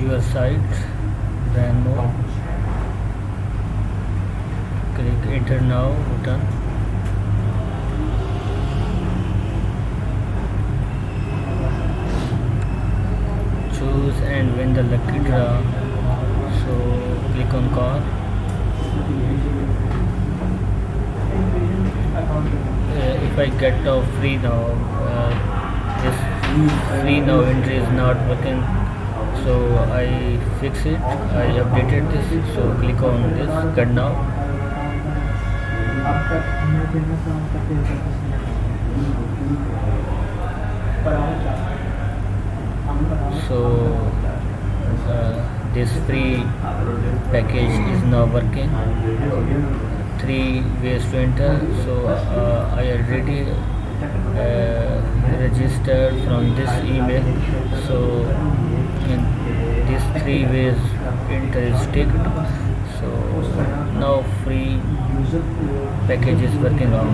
your site, Branmor. Click enter now button. Choose and win the lucky draw. So click on call. If I get free now, this free now entry is not working, so I fix it. I updated this, so click on this get now. So this free package is now working. 3 ways to enter. So I already registered from this email, so in these 3 ways enter is ticked. So now free package is working on.